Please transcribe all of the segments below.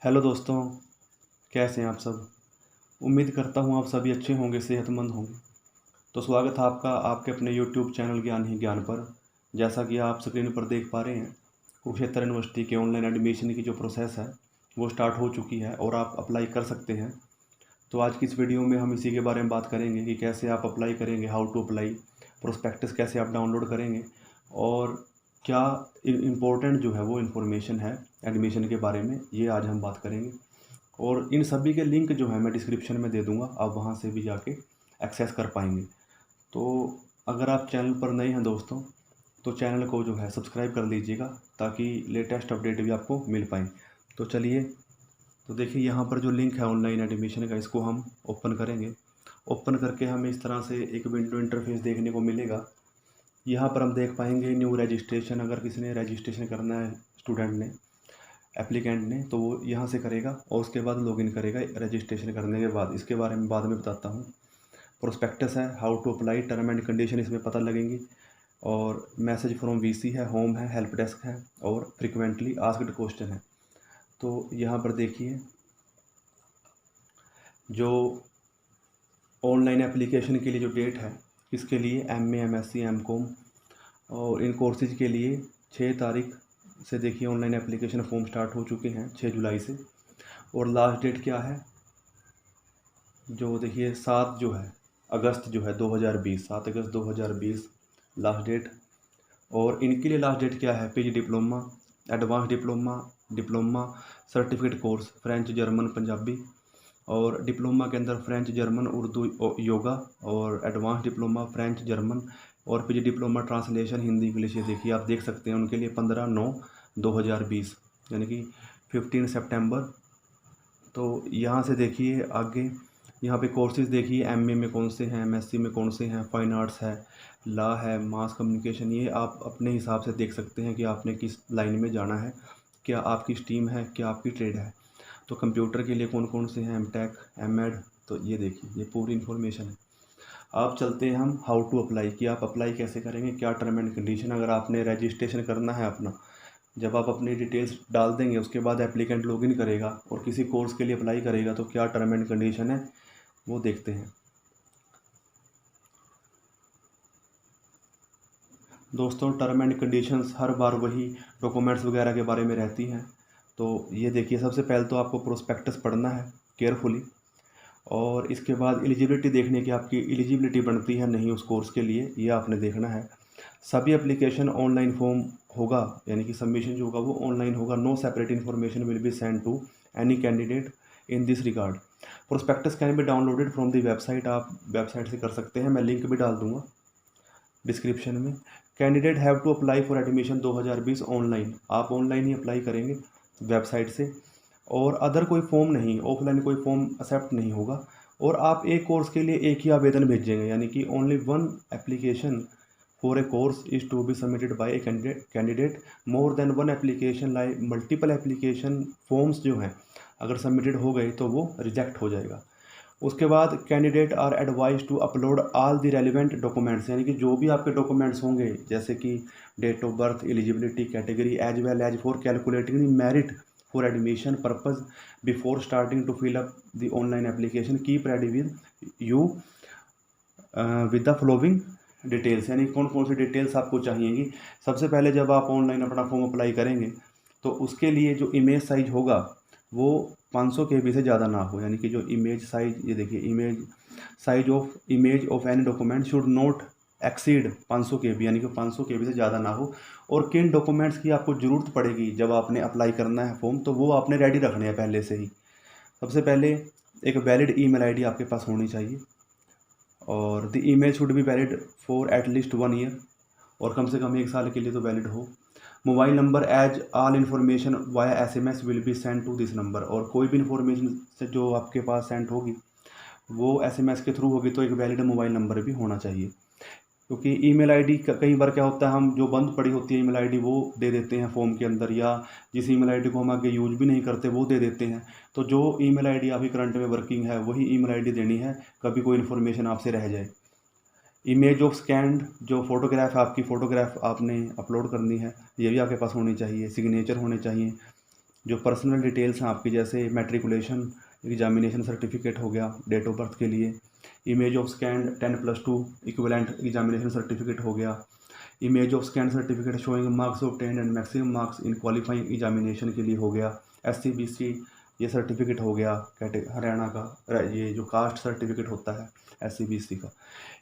Hello दोस्तों, कैसे हैं आप सब। उम्मीद करता हूँ आप सभी अच्छे होंगे, सेहतमंद होंगे। तो स्वागत है आपका आपके अपने यूट्यूब चैनल ज्ञान ही ज्ञान पर। जैसा कि आप स्क्रीन पर देख पा रहे हैं, कुरुक्षेत्र यूनिवर्सिटी के ऑनलाइन एडमिशन की जो प्रोसेस है वो स्टार्ट हो चुकी है और आप अप्लाई कर सकते हैं। तो आज की इस वीडियो में हम इसी के बारे में बात करेंगे कि कैसे आप अप्लाई करेंगे, हाउ टू अप्लाई, प्रोस्पेक्टस कैसे आप डाउनलोड करेंगे और क्या इम्पोर्टेंट जो है वो इन्फॉर्मेशन है एडमिशन के बारे में, ये आज हम बात करेंगे। और इन सभी के लिंक जो है मैं डिस्क्रिप्शन में दे दूंगा, आप वहां से भी जाके एक्सेस कर पाएंगे। तो अगर आप चैनल पर नए हैं दोस्तों, तो चैनल को जो है सब्सक्राइब कर लीजिएगा ताकि लेटेस्ट अपडेट भी आपको मिल पाए। तो चलिए, तो देखिए यहाँ पर जो लिंक है ऑनलाइन एडमिशन का, इसको हम ओपन करेंगे। ओपन करके हमें इस तरह से एक विंडो इंटरफेस देखने को मिलेगा। यहाँ पर हम देख पाएंगे न्यू रजिस्ट्रेशन। अगर किसी ने रजिस्ट्रेशन करना है, स्टूडेंट ने, एप्लीकेंट ने, तो वो यहाँ से करेगा और उसके बाद लॉगिन करेगा रजिस्ट्रेशन करने के बाद। इसके बारे में बाद में बताता हूँ। प्रोस्पेक्टस है, how to apply, term and condition इसमें पता लगेंगी। और मैसेज फ्रॉम वीसी है, होम है, हेल्प डेस्क है और फ्रिक्वेंटली आस्क्ड क्वेश्चन है। तो यहाँ पर देखिए, जो ऑनलाइन एप्लीकेशन के लिए जो डेट है, इसके लिए MA MSc MCOM और इन कोर्सेज के लिए 6 तारीख से देखिए ऑनलाइन एप्लीकेशन फॉर्म स्टार्ट हो चुके हैं, 6 जुलाई से। और लास्ट डेट क्या है, जो देखिए 7 जो है अगस्त जो है 2020, 7 अगस्त 2020 लास्ट डेट। और इनके लिए लास्ट डेट क्या है, PG diploma, advance diploma, diploma certificate course French German Punjabi, और डिप्लोमा के अंदर फ्रेंच जर्मन उर्दू योगा, और एडवांस डिप्लोमा फ्रेंच जर्मन, और PG diploma translation Hindi English. ये देखिए आप देख सकते हैं उनके लिए 15/9/2020 यानी कि 15 सितंबर। तो यहाँ से देखिए आगे, यहाँ पे कोर्सेज देखिए, MA में कौन से हैं, MSc में कौन से हैं, फाइन आर्ट्स है, लॉ है, मास कम्युनिकेशन। ये आप अपने हिसाब से देख सकते हैं कि आपने किस लाइन में जाना है, क्या आपकी स्ट्रीम है, क्या आपकी ट्रेड है। तो कंप्यूटर के लिए कौन कौन से हैं, MTech, MEd। तो ये देखिए, ये पूरी इन्फॉर्मेशन है। आप चलते हैं हम हाउ टू अप्लाई, कि आप अप्लाई कैसे करेंगे, क्या टर्म एंड कंडीशन। अगर आपने रजिस्ट्रेशन करना है अपना, जब आप अपनी डिटेल्स डाल देंगे उसके बाद एप्लीकेंट लॉगिन करेगा और किसी कोर्स के लिए अप्लाई करेगा, तो क्या टर्म एंड कंडीशन है वो देखते हैं। दोस्तों, टर्म एंड कंडीशंस हर बार वही डॉक्यूमेंट्स वगैरह के बारे में रहती हैं। तो ये देखिए, सबसे पहले तो आपको प्रोस्पेक्टस पढ़ना है केयरफुली, और इसके बाद एलिजिबिलिटी देखने की, आपकी एलिजिबिलिटी बनती है नहीं उस कोर्स के लिए, ये आपने देखना है। सभी एप्लीकेशन ऑनलाइन फॉर्म होगा, यानी कि सबमिशन जो होगा वो ऑनलाइन होगा। No separate information will be send to any candidate in this regard. Prospectus can be downloaded from the website, आप वेबसाइट से कर सकते हैं, मैं लिंक भी डाल दूंगा डिस्क्रिप्शन में। Candidate have to apply for admission 2020 online, आप ऑनलाइन ही अप्लाई करेंगे वेबसाइट से, और अदर कोई फॉर्म नहीं, ऑफलाइन कोई फॉर्म एक्सेप्ट नहीं होगा। और आप एक कोर्स के लिए एक ही आवेदन भेजेंगे, यानी कि only one application for a course is to be submitted by a candidate. More than one application like multiple application forms जो हैं अगर सबमिटेड हो गए तो वो रिजेक्ट हो जाएगा। उसके बाद candidate are advise to upload all the relevant documents, यानी कि जो भी आपके डॉक्यूमेंट्स होंगे, जैसे कि date of birth, eligibility, category, as well as for calculating the merit for admission purpose before starting to fill up the online application, keep ready with you with the following details. यानी कौन कौन सी details आपको चाहिएगी। सबसे पहले जब आप online अपना form apply करेंगे तो उसके लिए जो इमेज साइज होगा वो 500 KB से ज़्यादा ना हो, यानी कि जो इमेज साइज, ये देखिए, image of any document should not exceed 500 KB, यानी कि 500 KB से ज़्यादा ना हो। और किन डॉक्यूमेंट्स की आपको ज़रूरत पड़ेगी जब आपने अप्लाई करना है फॉर्म, तो वो आपने रेडी रखने हैं पहले से ही। सबसे पहले एक वैलिड ईमेल आईडी आपके पास होनी चाहिए, और the email should be valid for at least 1 year, और कम से कम 1 साल के लिए तो वैलिड हो। Mobile number, as all information via SMS will be send to this number, और कोई भी इन्फॉर्मेशन से जो आपके पास सेंड होगी वो SMS के थ्रू होगी, तो एक वैलिड मोबाइल नंबर भी होना चाहिए। क्योंकि ईमेल आईडी कई बार क्या होता है, हम जो बंद पड़ी होती है ईमेल आईडी वो दे देते हैं फॉर्म के अंदर, या जिस ईमेल आईडी को हम आगे यूज भी नहीं करते वो दे देते हैं। तो जो ईमेल आईडी आपकी करंट में वर्किंग है वही ईमेल आईडी देनी है, कभी कोई इन्फॉर्मेशन आपसे रह जाए। इमेज ऑफ स्कैंड, जो फोटोग्राफ आपकी फ़ोटोग्राफ आपने अपलोड करनी है, ये भी आपके पास होनी चाहिए। सिग्नेचर होने चाहिए, जो पर्सनल डिटेल्स हैं आपकी, जैसे मैट्रिकुलेशन एग्जामिनेशन सर्टिफिकेट हो गया डेट ऑफ बर्थ के लिए, image of scan 10+2 equivalent examination certificate हो गया, image of scan certificate showing marks obtained and maximum marks in qualifying examination के लिए हो गया, SCBC ये सर्टिफिकेट हो गया हरियाणा का, ये जो कास्ट सर्टिफिकेट होता है SCBC का,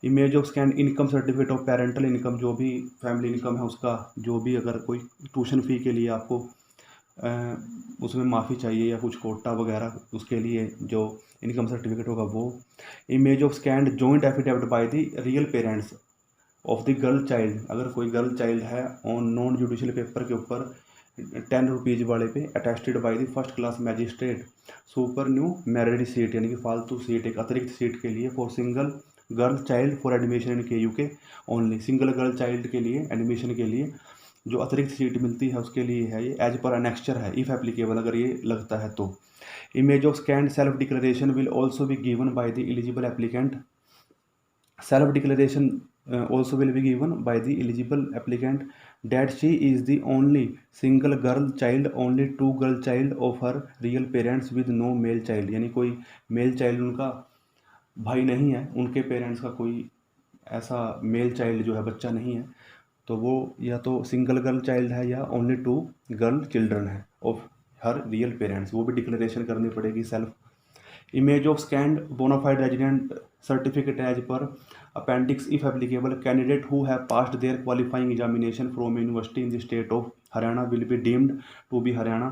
image of scan income certificate of parental income, जो भी फैमिली इनकम है उसका, जो भी अगर कोई ट्यूशन फ़ी के लिए आपको उसमें माफ़ी चाहिए या कुछ कोटा वगैरह, उसके लिए जो इनकम सर्टिफिकेट होगा वो, image of scanned joint affidavit by the real parents of the girl child, अगर कोई गर्ल चाइल्ड है ऑन नॉन जुडिशियल पेपर के ऊपर 10 रुपीज़ वाले पे, attested by the first class magistrate super new married seat, यानी कि फालतू सीट, एक अतिरिक्त सीट के लिए, for single girl child for admission in KUK only, single girl child के लिए एडमिशन के लिए जो अतिरिक्त सीट मिलती है उसके लिए है ये, एज पर अनेक्चर है इफ़ एप्लीकेबल, अगर ये लगता है तो। Image of scan self declaration will also be given by the eligible applicant, self declaration also will be given by the eligible applicant that she is the only single girl child, only two girl child of her real parents with no male child, यानी कोई male child उनका भाई नहीं है, उनके parents का कोई ऐसा मेल चाइल्ड जो है बच्चा नहीं है, तो वो या तो सिंगल गर्ल चाइल्ड है या ओनली 2 गर्ल चिल्ड्रन है ऑफ हर रियल पेरेंट्स, वो भी डिक्लेरेशन करनी पड़ेगी self. Image of scanned bonafide resident certificate as per appendix if applicable, candidate who have passed their qualifying examination from university in the state of Haryana will be deemed to be Haryana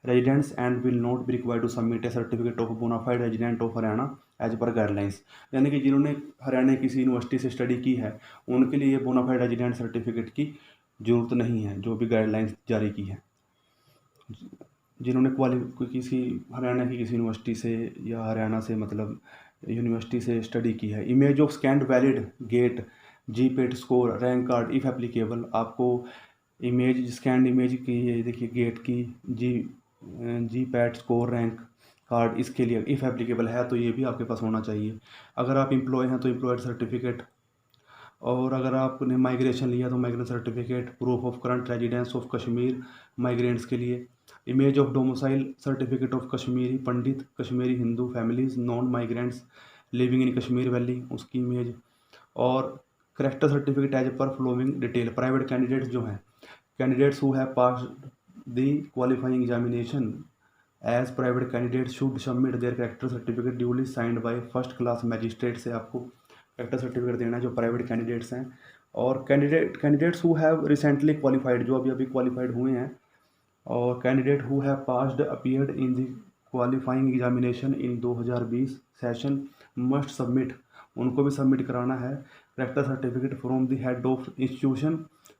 residents and will not be required to submit a certificate of bonafide resident of Haryana as per guidelines, यानी कि जिन्होंने हरियाणा किसी university से study की है उनके लिए bonafide resident certificate की ज़रूरत नहीं है, जो भी गाइडलाइंस जारी की है। जिन्होंने किसी हरियाणा की किसी यूनिवर्सिटी से या हरियाणा से मतलब यूनिवर्सिटी से स्टडी की है। Image of scanned valid GATE GPAT score rank card if applicable, आपको इमेज स्कैंड इमेज की ये देखिए गेट की GPAT स्कोर रैंक कार्ड, इसके लिए इफ़ एप्लीकेबल है तो ये भी आपके पास होना चाहिए। अगर आप एम्प्लॉय हैं तो एम्प्लॉयड सर्टिफिकेट, और अगर आपने माइग्रेशन लिया तो migration certificate, proof of current residence of Kashmir migrants के लिए, image of domicile certificate of Kashmiri Pandit Kashmiri Hindu families non migrants living in Kashmir valley, उसकी इमेज, और character certificate as per following detail. Private candidates जो हैं, candidates who have passed the qualifying examination as private candidate should submit their character certificate duly signed by first class magistrate, से आपको character certificate देना है जो private candidates हैं। और candidates who have recently qualified, जो अभी क्वालिफाइड हुए हैं, और candidate who have passed appeared in the qualifying examination in 2020 session must submit, उनको भी सबमिट कराना है character certificate from the head of institution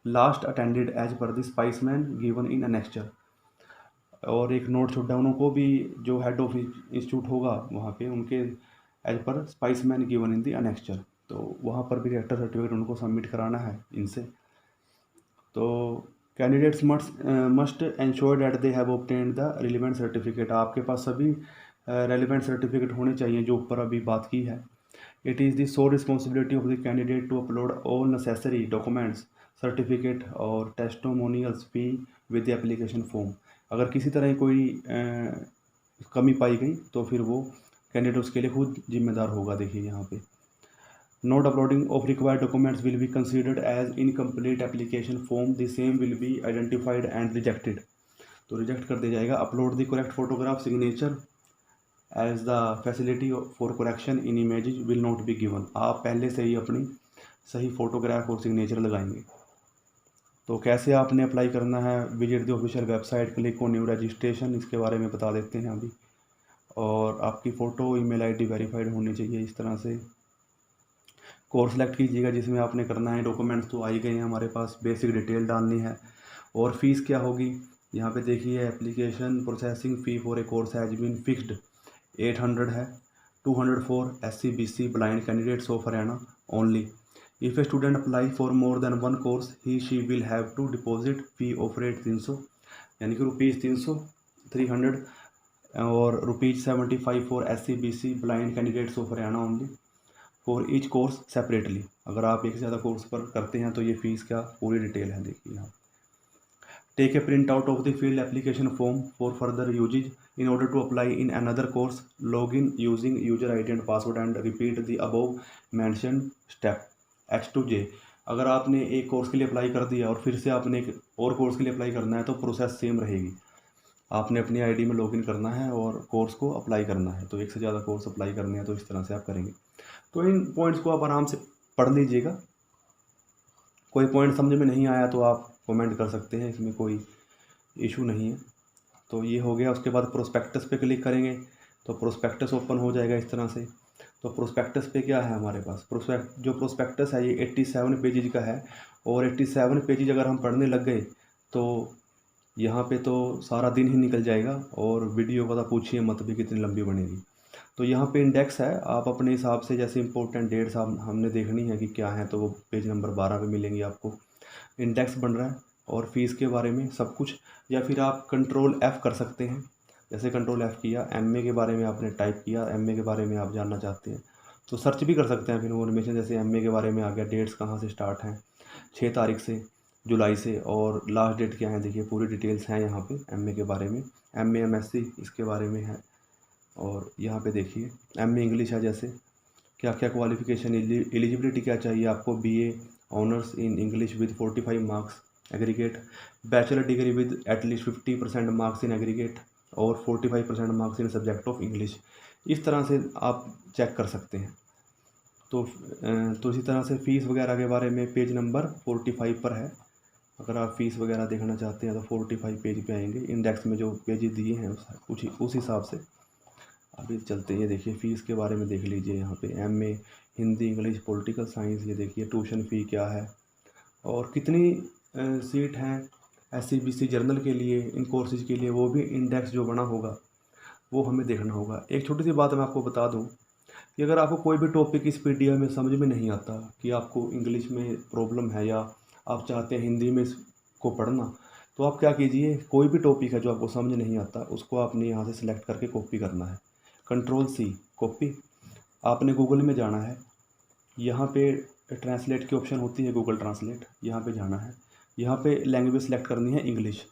last attended as per the specimen given in annexure, और एक note छोटा उनको भी जो हेड ऑफ इंस्टीट्यूट होगा वहाँ पे उनके as per specimen given in the annexure, तो वहाँ पर भी करेक्टर सर्टिफिकेट उनको सबमिट कराना है इनसे। तो candidates must ensure that they have obtained the relevant certificate, आपके पास सभी रेलिवेंट सर्टिफिकेट होने चाहिए जो ऊपर अभी बात की है। It is the sole responsibility of the candidate to upload all necessary documents certificate और testimonials fee with the application form, अगर किसी तरह की कोई कमी पाई गई तो फिर वो कैंडिडेट उसके लिए खुद जिम्मेदार होगा। देखिए यहाँ पे note uploading of required documents will be considered as incomplete application form, the same will be identified and rejected, तो रिजेक्ट कर दिया जाएगा। Upload the correct photograph signature as the facility for correction in images will not be given, आप पहले से ही अपनी सही photograph और सिग्नेचर लगाएंगे। तो कैसे आपने अप्लाई करना है, visit the official website, click on new registration, इसके बारे में बता देते हैं अभी। और आपकी फ़ोटो ईमेल आईडी वेरीफाइड होनी चाहिए इस तरह से। कोर्स सेलेक्ट कीजिएगा जिसमें आपने करना है, डॉक्यूमेंट्स तो आ ही गए हैं हमारे पास, बेसिक डिटेल डालनी है। और फीस क्या होगी यहाँ पे देखिए, application processing fee for a course has been fixed 800 है, 200 for SCBC blind candidates of Haryana only. If a student apply for more than one course he she will have to deposit fee of rate 300, यानी कि ₹300 300, और ₹75 for SCBC blind candidates of Haryana only for each course separately. अगर आप एक से ज़्यादा course पर करते हैं तो ये फ़ीस का पूरी डिटेल है देखिए यहाँ। Take a print out of the field application form for further usages in order to apply in another course, log in using user ID and password and repeat the above mention step. H2J, अगर आपने एक course के लिए apply कर दिया और फिर से आपने एक और कोर्स के लिए अप्लाई करना है तो प्रोसेस सेम रहेगी। आपने अपनी ID में लॉगिन करना है और कोर्स को अप्लाई करना है। तो एक से ज़्यादा कोर्स अप्लाई करने हैं तो इस तरह से आप करेंगे। तो इन पॉइंट्स को आप आराम से पढ़ लीजिएगा। कोई पॉइंट समझ में नहीं आया तो आप कमेंट कर सकते हैं, इसमें कोई इशू नहीं है। तो ये हो गया। उसके बाद प्रोस्पेक्टस पे क्लिक करेंगे तो प्रोस्पेक्टस ओपन हो जाएगा इस तरह से। तो प्रोस्पेक्टस पे क्या है हमारे पास, प्रोस्पेक्टस है ये 87 पेजेज का है। और 87 पेजेज अगर हम पढ़ने लग गए तो यहाँ पे तो सारा दिन ही निकल जाएगा और वीडियो का तो पूछिए मत भी कितनी लंबी बनेगी। तो यहाँ पे इंडेक्स है, आप अपने हिसाब से जैसे इंपॉर्टेंट डेट्स हमने देखनी है कि क्या है तो वो पेज नंबर 12 पे मिलेंगी आपको। इंडेक्स बन रहा है और फीस के बारे में सब कुछ। या फिर आप कंट्रोल F कर सकते हैं, जैसे कंट्रोल F किया, MA के बारे में आपने टाइप किया, MA के बारे में आप जानना चाहते हैं तो सर्च भी कर सकते हैं फिर इन्फॉर्मेशन। जैसे MA के बारे में आ गया, डेट्स कहाँ से स्टार्ट हैं, 6 तारीख से जुलाई से, और लास्ट डेट क्या है देखिए, पूरी डिटेल्स हैं यहाँ पे MA के बारे में। MA MSc इसके बारे में है। और यहाँ पे देखिए MA इंग्लिश है, जैसे क्या क्या क्वालिफिकेशन, एलिजिबिलिटी क्या चाहिए आपको, BA honours in English with 45 marks aggregate, bachelor degree with at least 50% marks in aggregate और 45% marks in subject of English. इस तरह से आप चेक कर सकते हैं। तो इसी तरह से फ़ीस वगैरह के बारे में पेज नंबर 45 पर है। अगर आप फ़ीस वगैरह देखना चाहते हैं तो 45 पेज पे आएंगे। इंडेक्स में जो पेज दिए हैं उस हिसाब से अभी चलते हैं। ये देखिए फ़ीस के बारे में देख लीजिए यहाँ पे, MA Hindi English political science, ये देखिए ट्यूशन फ़ी क्या है और कितनी सीट हैं SC BC जर्नल के लिए, इन कोर्सेज के लिए, वो भी इंडेक्स जो बना होगा वो हमें देखना होगा। एक छोटी सी बात मैं आपको बता दूं कि अगर आपको कोई भी टॉपिक इस PDF में समझ में नहीं आता, कि आपको इंग्लिश में प्रॉब्लम है या आप चाहते हैं हिंदी में इसको पढ़ना, तो आप क्या कीजिए, कोई भी टॉपिक है जो आपको समझ नहीं आता उसको आपने यहाँ से सिलेक्ट करके कॉपी करना है। Ctrl+C copy. आपने गूगल में जाना है, यहाँ पे ट्रांसलेट की ऑप्शन होती है, गूगल ट्रांसलेट, यहाँ पे जाना है, यहाँ पे लैंग्वेज सेलेक्ट करनी है इंग्लिश,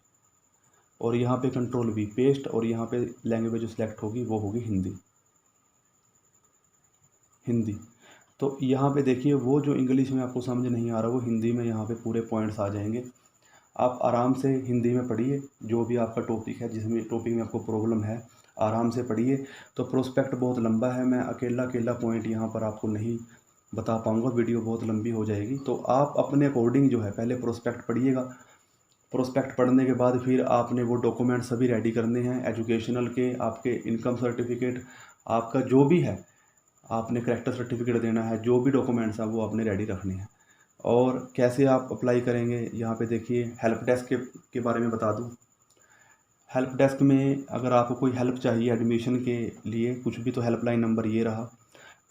और यहाँ पे Ctrl+V पेस्ट, और यहाँ पे लैंग्वेज जो सिलेक्ट होगी वो होगी हिंदी। तो यहाँ पे देखिए वो जो इंग्लिश में आपको समझ नहीं आ रहा वो हिंदी में यहाँ पे पूरे पॉइंट्स आ जाएंगे। आप आराम से हिंदी में पढ़िए, जो भी आपका टॉपिक है, जिसमें टॉपिक में आपको प्रॉब्लम है आराम से पढ़िए। तो प्रोस्पेक्ट बहुत लंबा है, मैं अकेला पॉइंट यहाँ पर आपको नहीं बता पाऊँगा, वीडियो बहुत लंबी हो जाएगी। तो आप अपने अकॉर्डिंग जो है पहले प्रोस्पेक्ट पढ़िएगा। प्रोस्पेक्ट पढ़ने के बाद फिर आपने वो डॉक्यूमेंट सभी रेडी करने हैं, एजुकेशनल के, आपके इनकम सर्टिफिकेट, आपका जो भी है, आपने कैरेक्टर सर्टिफिकेट देना है, जो भी डॉक्यूमेंट्स हैं वो आपने रेडी रखने हैं। और कैसे आप अप्लाई करेंगे, यहाँ पे देखिए हेल्प डेस्क के बारे में बता दूँ। हेल्प डेस्क में अगर आपको कोई हेल्प चाहिए एडमिशन के लिए कुछ भी, तो हेल्पलाइन नंबर ये रहा।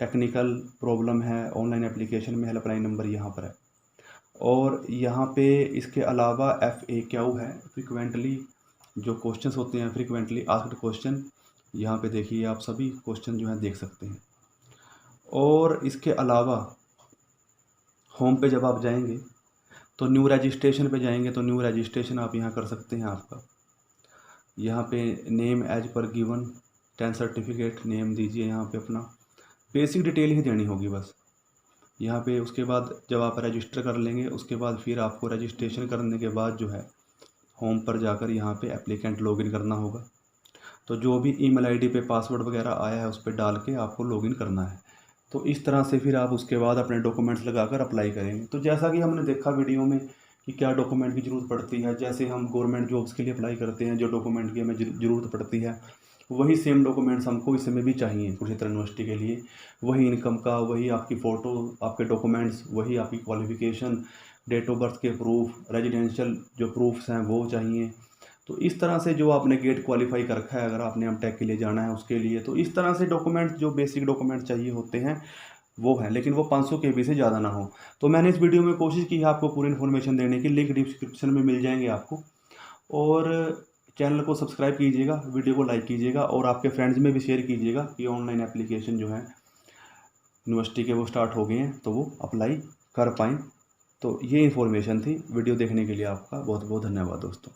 टेक्निकल प्रॉब्लम है ऑनलाइन एप्लीकेशन में, हेल्पलाइन नंबर यहाँ पर है। और यहाँ पे इसके अलावा FAQ है, फ्रिक्वेंटली जो क्वेश्चंस होते हैं, फ्रिक्वेंटली आस्क्ड क्वेश्चन, यहाँ पे देखिए आप सभी क्वेश्चन जो हैं देख सकते हैं। और इसके अलावा होम पे जब आप जाएंगे तो न्यू रजिस्ट्रेशन पे जाएंगे, तो न्यू रजिस्ट्रेशन आप यहाँ कर सकते हैं। आपका यहाँ पे name as per given 10 certificate name दीजिए, यहाँ पे अपना बेसिक डिटेल ही देनी होगी बस यहाँ पे। उसके बाद जब आप रजिस्टर कर लेंगे उसके बाद फिर आपको रजिस्ट्रेशन करने के बाद जो है होम पर जाकर यहाँ पे एप्लीकेंट लॉगिन करना होगा। तो जो भी ईमेल ID पे पासवर्ड वगैरह आया है उस पर डाल के आपको लॉगिन करना है। तो इस तरह से फिर आप उसके बाद अपने डॉक्यूमेंट्स लगाकर अप्लाई करेंगे। तो जैसा कि हमने देखा वीडियो में कि क्या डॉक्यूमेंट की ज़रूरत पड़ती है, जैसे हम गवर्नमेंट जॉब्स के लिए अप्लाई करते हैं जो डॉक्यूमेंट की हमें ज़रूरत पड़ती है, वही सेम डॉक्यूमेंट्स हमको इसमें भी चाहिए कुरुक्षेत्र यूनिवर्सिटी के लिए। वही इनकम का, वही आपकी फ़ोटो, आपके डॉक्यूमेंट्स, वही आपकी क्वालिफ़िकेशन, डेट ऑफ बर्थ के प्रूफ, रेजिडेंशियल जो प्रूफ्स हैं वो चाहिए। तो इस तरह से जो आपने गेट क्वालिफाई कर रखा है, अगर आपने एमटेक के लिए जाना है उसके लिए, तो इस तरह से डॉक्यूमेंट जो बेसिक डॉक्यूमेंट चाहिए होते हैं वो है, लेकिन वो 500 KB से ज़्यादा ना हो। तो मैंने इस वीडियो में कोशिश की है आपको पूरी इन्फॉर्मेशन देने की, लिंक डिस्क्रिप्शन में मिल जाएंगे आपको। और चैनल को सब्सक्राइब कीजिएगा, वीडियो को लाइक कीजिएगा और आपके फ्रेंड्स में भी शेयर कीजिएगा कि ऑनलाइन एप्लीकेशन जो है यूनिवर्सिटी के वो स्टार्ट हो गए हैं तो वो अप्लाई कर पाएँ। तो ये इन्फॉर्मेशन थी। वीडियो देखने के लिए आपका बहुत बहुत धन्यवाद दोस्तों।